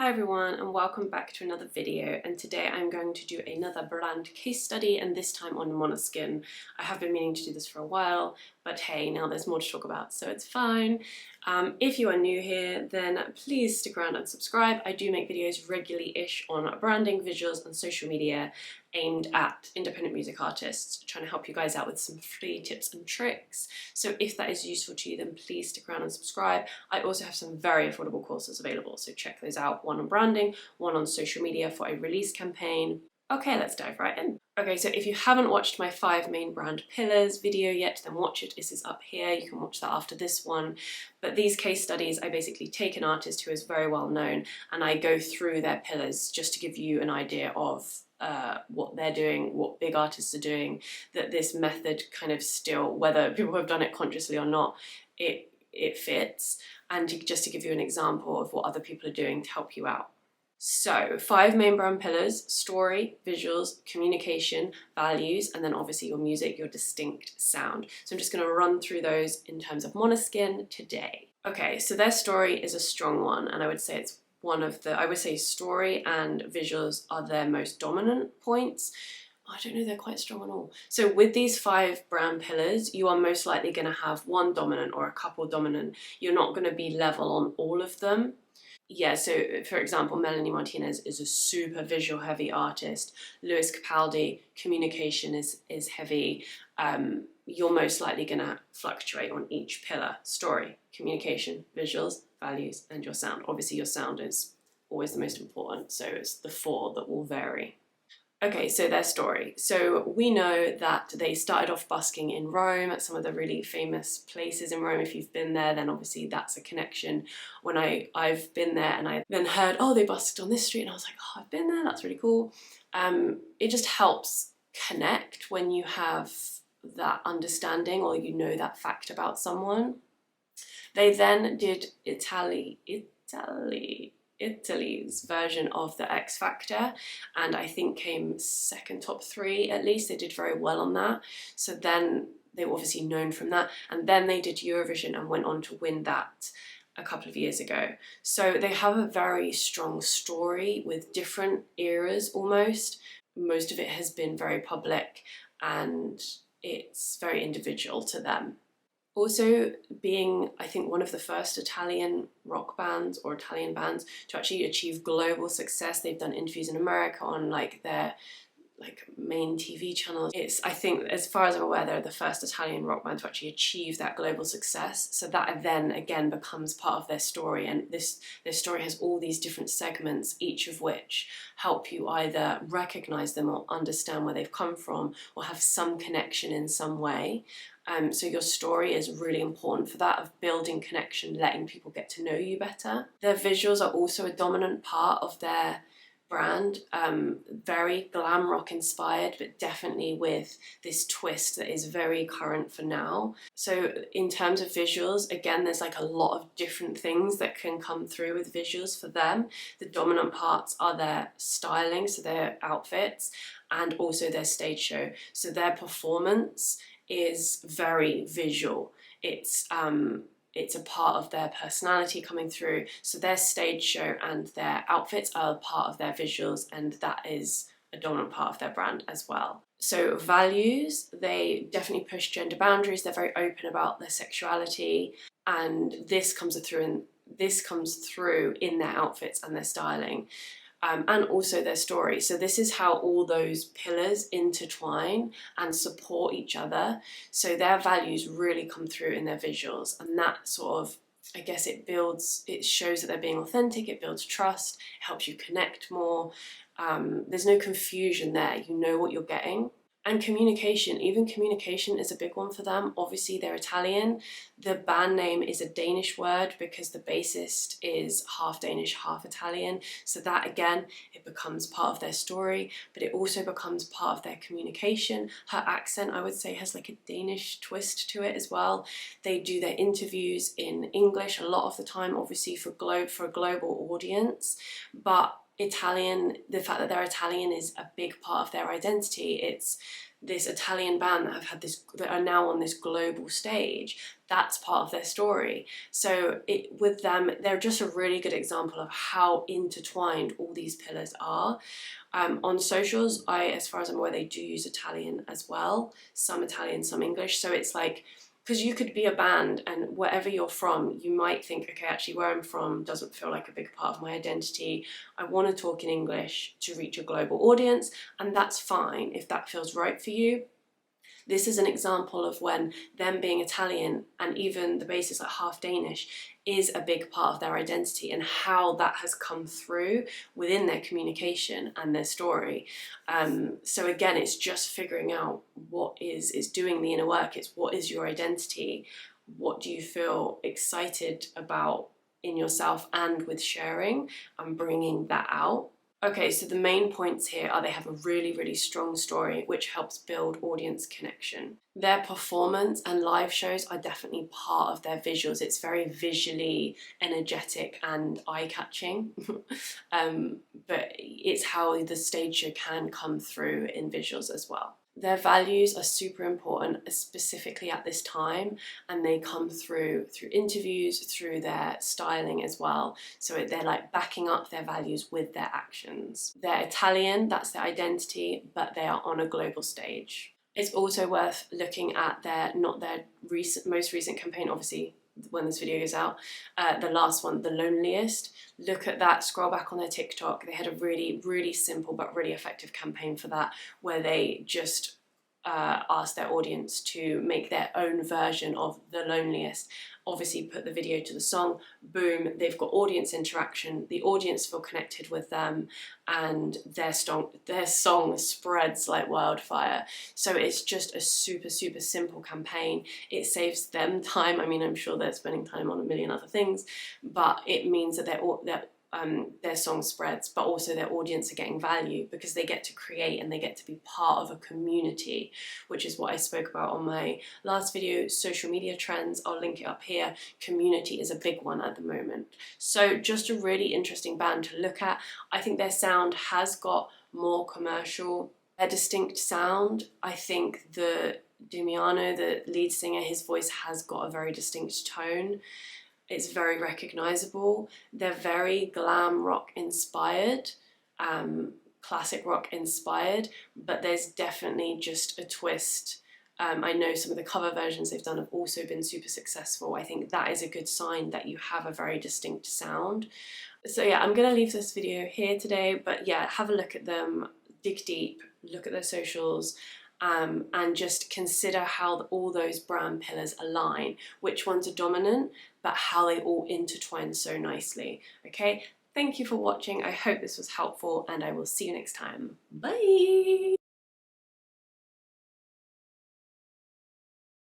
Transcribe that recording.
Hi everyone and welcome back to another video, and today I'm going to do another brand case study, and this time on Måneskin. I have been meaning to do this for a while, but hey, now there's more to talk about, so it's fine. If you are new here, then please stick around and subscribe. I do make videos regularly-ish on branding, visuals and social media aimed at independent music artists, trying to help you guys out with some free tips and tricks. So if that is useful to you, then please stick around and subscribe. I also have some very affordable courses available, so check those out. One on branding, one on social media for a release campaign. Okay, let's dive right in. Okay, so if you haven't watched my 5 main brand pillars video yet, then watch it. This is up here. You can watch that after this one. But these case studies, I basically take an artist who is very well known and I go through their pillars just to give you an idea of what they're doing, what big artists are doing, that this method kind of still, whether people have done it consciously or not, it fits, and just to give you an example of what other people are doing to help you out. So 5 main brand pillars: story, visuals, communication, values, and then obviously your music, your distinct sound. So I'm just going to run through those in terms of Måneskin today. Okay, so their story is a strong one, and I would say it's one of the, I would say story and visuals are their most dominant points. I don't know, they're quite strong on all. So with these 5 brand pillars, you are most likely going to have one dominant or a couple dominant. You're not going to be level on all of them. Yeah, so for example, Melanie Martinez is a super visual heavy artist. Lewis Capaldi, communication is heavy. You're most likely going to fluctuate on each pillar: story, communication, visuals, values, and your sound. Obviously your sound is always the most important, so it's the 4 that will vary. Okay, so their story. So we know that they started off busking in Rome at some of the really famous places in Rome. If you've been there, then obviously that's a connection. When I've been there and I then heard, oh, they busked on this street, and I was like, oh, I've been there, that's really cool. It just helps connect when you have that understanding or you know that fact about someone. They then did Italy's version of the X Factor, and I think came second top 3 at least. They did very well on that. So then they were obviously known from that, and then they did Eurovision and went on to win that a couple of years ago. So they have a very strong story with different eras almost. Most of it has been very public and it's very individual to them. Also being, I think, one of the first Italian rock bands or Italian bands to actually achieve global success. They've done interviews in America on their main TV channels. I think, as far as I'm aware, they're the first Italian rock band to actually achieve that global success. So that then again becomes part of their story, and their story has all these different segments, each of which help you either recognize them or understand where they've come from or have some connection in some way. So your story is really important for that, of building connection, letting people get to know you better. Their visuals are also a dominant part of their brand, very glam rock inspired, but definitely with this twist that is very current for now. So in terms of visuals, again, there's a lot of different things that can come through with visuals for them. The dominant parts are their styling, so their outfits, and also their stage show. So their performance is very visual. It's a part of their personality coming through. So their stage show and their outfits are a part of their visuals, and that is a dominant part of their brand as well. So values, they definitely push gender boundaries. They're very open about their sexuality, and this comes through in their outfits and their styling. And also their story. So this is how all those pillars intertwine and support each other. So their values really come through in their visuals, and that sort of, I guess, it shows that they're being authentic, it builds trust, it helps you connect more. There's no confusion there, you know what you're getting. And communication, even communication is a big one for them. Obviously they're Italian. The band name is a Danish word because the bassist is half Danish, half Italian. So that again, it becomes part of their story, but it also becomes part of their communication. Her accent, I would say, has a Danish twist to it as well. They do their interviews in English a lot of the time, obviously for a global audience, but Italian, the fact that they're Italian is a big part of their identity. It's this Italian band that are now on this global stage. That's part of their story. So with them, they're just a really good example of how intertwined all these pillars are. On socials, as far as I'm aware, they do use Italian as well. Some Italian, some English. So it's like, because you could be a band and wherever you're from, you might think, okay, actually where I'm from doesn't feel like a big part of my identity. I want to talk in English to reach a global audience, and that's fine if that feels right for you. This is an example of when them being Italian and even the basis like half Danish is a big part of their identity, and how that has come through within their communication and their story. So again, it's just figuring out it's doing the inner work. It's what is your identity? What do you feel excited about in yourself and with sharing and bringing that out? Okay, so the main points here are they have a really, really strong story which helps build audience connection. Their performance and live shows are definitely part of their visuals. It's very visually energetic and eye-catching, but it's how the stage show can come through in visuals as well. Their values are super important, specifically at this time, and they come through interviews, through their styling as well. So they're like backing up their values with their actions. They're Italian, that's their identity, but they are on a global stage. It's also worth looking at not their most recent campaign, obviously, when this video goes out, the last one, The Loneliest. Look at that, scroll back on their TikTok. They had a really, really simple but really effective campaign for that, where they just asked their audience to make their own version of The Loneliest. Obviously put the video to the song, boom, they've got audience interaction, the audience feel connected with them, and their song spreads like wildfire. So it's just a super, super simple campaign. It saves them time. I mean, I'm sure they're spending time on a million other things, but it means that their song spreads, but also their audience are getting value because they get to create and they get to be part of a community, which is what I spoke about on my last video, social media trends. I'll link it up here. Community is a big one at the moment. So just a really interesting band to look at. I think their sound has got more commercial, a distinct sound. I think the Damiano, the lead singer, his voice has got a very distinct tone. It's very recognisable. They're very glam rock inspired, classic rock inspired, but there's definitely just a twist. I know some of the cover versions they've done have also been super successful. I think that is a good sign that you have a very distinct sound. So yeah, I'm going to leave this video here today, but yeah, have a look at them, dig deep, look at their socials, and just consider how all those brand pillars align, which ones are dominant, but how they all intertwine so nicely. Okay, thank you for watching. I hope this was helpful, and I will see you next time. Bye!